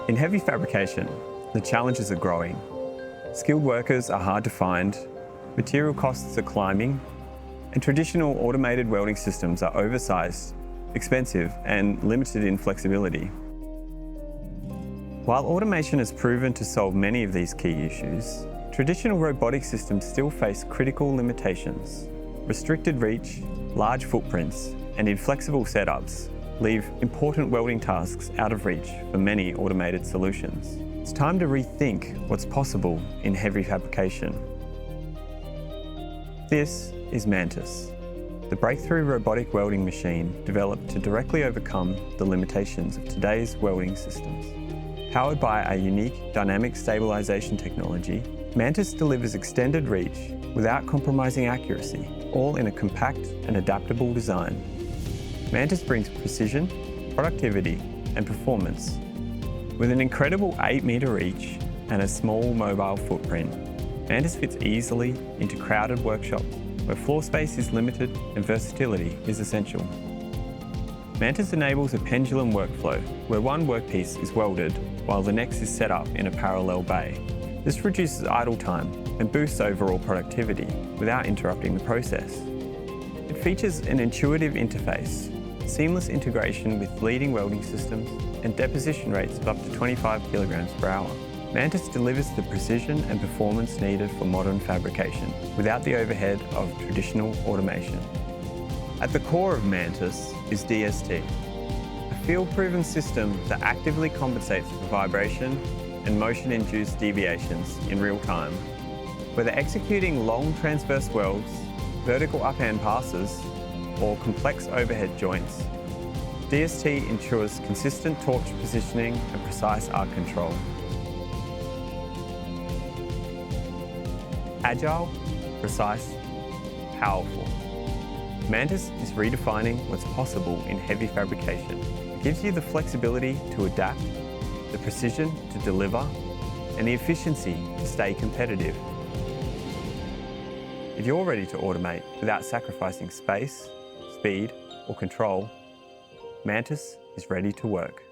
In heavy fabrication, the challenges are growing. Skilled workers are hard to find, material costs are climbing, and traditional automated welding systems are oversized, expensive, and limited in flexibility. While automation has proven to solve many of these key issues, traditional robotic systems still face critical limitations. Restricted reach, large footprints, and inflexible setups leave important welding tasks out of reach for many automated solutions. It's time to rethink what's possible in heavy fabrication. This is Mantis, the breakthrough robotic welding machine developed to directly overcome the limitations of today's welding systems. Powered by a unique Dynamic Stabilisation Technology, Mantis delivers extended reach without compromising accuracy, all in a compact and adaptable design. Mantis brings precision, productivity, and performance. With an incredible 8-metre reach and a small mobile footprint, Mantis fits easily into crowded workshops where floor space is limited and versatility is essential. Mantis enables a pendulum workflow where one workpiece is welded while the next is set up in a parallel bay. This reduces idle time and boosts overall productivity without interrupting the process. It features an intuitive interface, seamless integration with leading welding systems, and deposition rates of up to 25 kilograms per hour. Mantis delivers the precision and performance needed for modern fabrication without the overhead of traditional automation. At the core of Mantis is DST, a field-proven system that actively compensates for vibration and motion-induced deviations in real time. Whether executing long transverse welds, vertical up-hand passes, or complex overhead joints, DST ensures consistent torch positioning and precise arc control. Agile, precise, powerful. Mantis is redefining what's possible in heavy fabrication. It gives you the flexibility to adapt, the precision to deliver, and the efficiency to stay competitive. If you're ready to automate without sacrificing space, speed, or control, Mantis is ready to work.